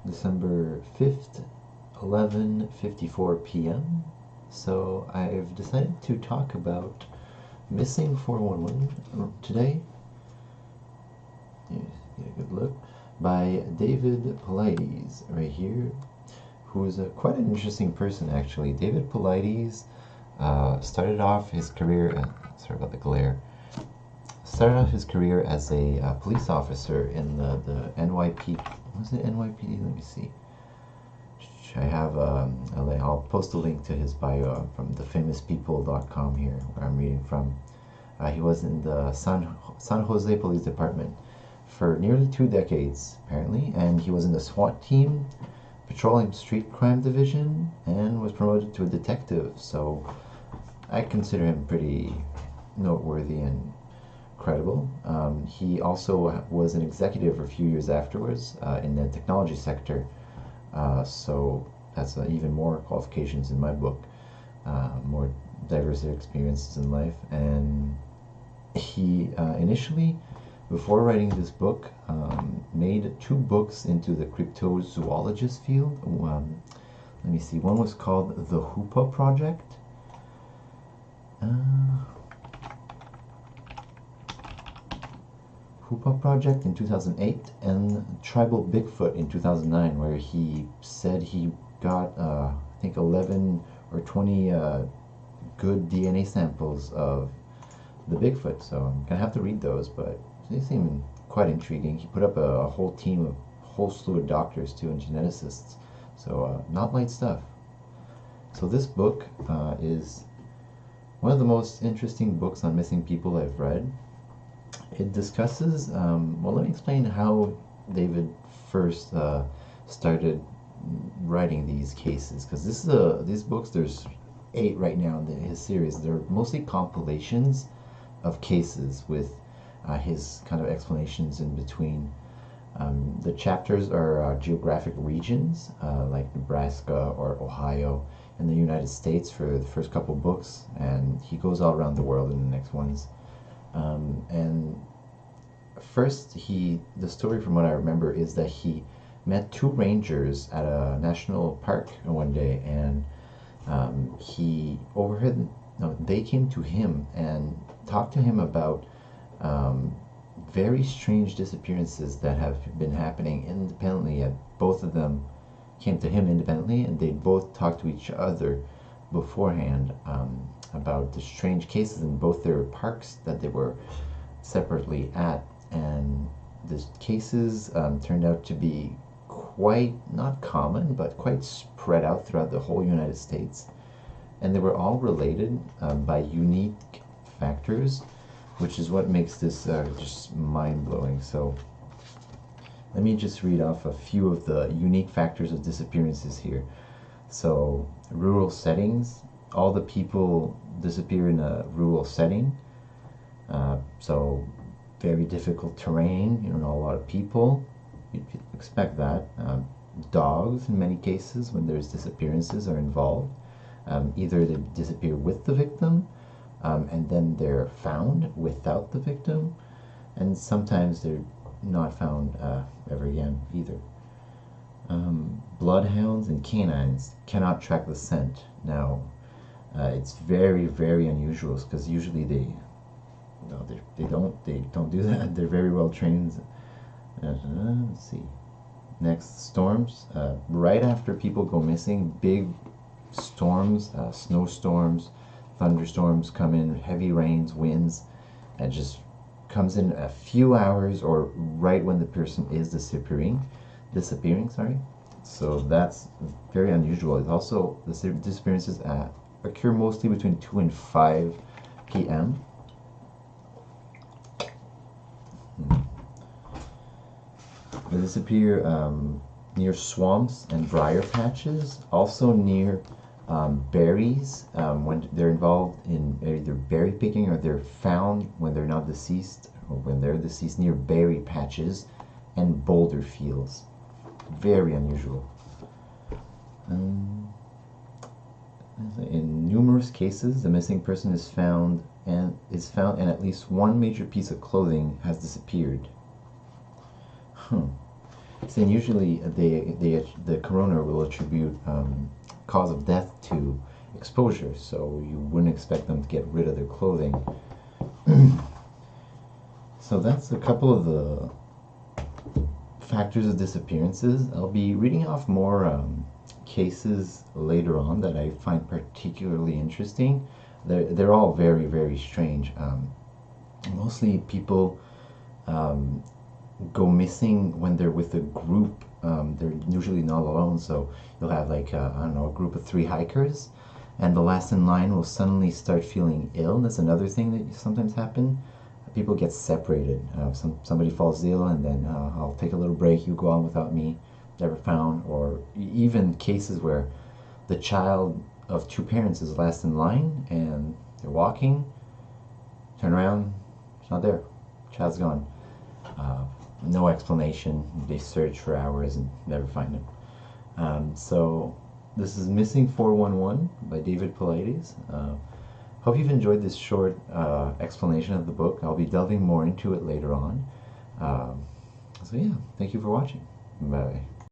December 5th, 11:54 p.m. So I've decided to talk about Missing 411 today. Get a good look by David Paulides right here, who's quite an interesting person actually. David Paulides started off his career. Sorry about the glare. Started off his career as a police officer in the NYPD. Was it NYPD? Let me see. I have I'll post a link to his bio from thefamouspeople.com here, where I'm reading from. He was in the San Jose Police Department for nearly 2 decades, apparently, and he was in the SWAT team, patrolling street crime division, and was promoted to a detective. So I consider him pretty noteworthy and credible. He also was an executive for a few years afterwards in the technology sector. So that's even more qualifications in my book, more diverse experiences in life. And he initially, before writing this book, made 2 books into the cryptozoologist field. Let me see, one was called The Hoopa Project. Hoopa Project in 2008 and Tribal Bigfoot in 2009, where he said he got, I think, 11 or 20 good DNA samples of the Bigfoot. So I'm going to have to read those, but they seem quite intriguing. He put up a whole team of, whole slew of doctors too and geneticists. So not light stuff. So this book is one of the most interesting books on missing people I've read. It discusses, well, let me explain how David first started writing these cases, because these books, there's 8 right now in his series. They're mostly compilations of cases with his kind of explanations in between. The chapters are geographic regions, like Nebraska or Ohio in the United States for the first couple books, and he goes all around the world in the next ones. And first, the story from what I remember is that he met 2 rangers at a national park one day, and he overheard, no, they came to him and talked to him about very strange disappearances that have been happening independently. Both of them came to him independently, and they both talked to each other beforehand about the strange cases in both their parks that they were separately at. And the cases turned out to be quite, not common, but quite spread out throughout the whole United States. And they were all related by unique factors, which is what makes this just mind-blowing. So let me just read off a few of the unique factors of disappearances here. So rural settings, all the people disappear in a rural setting. So very difficult terrain, not a lot of people. You'd expect that. Dogs, in many cases, when there's disappearances, are involved. Either they disappear with the victim, and then they're found without the victim, and sometimes they're not found ever again either. Bloodhounds and canines cannot track the scent. Now, it's very, very unusual, because usually they don't do that. They're very well trained. Let's see. Next, storms. Right after people go missing, big storms, snowstorms, thunderstorms come in, heavy rains, winds, and just comes in a few hours or right when the person is disappearing. Sorry. So that's very unusual. It's also, the disappearances occur mostly between 2 and 5 p.m. They disappear near swamps and briar patches, also near berries, when they're involved in either berry picking, or they're found when they're not deceased, or when they're deceased near berry patches and boulder fields. Very unusual. In numerous cases, the missing person is found and at least one major piece of clothing has disappeared. saying usually the coroner will attribute cause of death to exposure, so you wouldn't expect them to get rid of their clothing. So that's a couple of the factors of disappearances. I'll be reading off more cases later on that I find particularly interesting. They're all very, very strange. Mostly people go missing when they're with a group. They're usually not alone, so you'll have like I don't know, a group of 3 hikers, and the last in line will suddenly start feeling ill. That's another thing that sometimes happen. People get separated. Somebody falls ill, and then I'll take a little break. You go on without me. Never found. Or even cases where the child of 2 parents is last in line, and they're walking, turn around, it's not there. Child's gone. No explanation. They search for hours and never find him. So this is Missing 411 by David Paulides. Hope you've enjoyed this short explanation of the book. I'll be delving more into it later on. So yeah, thank you for watching. Bye.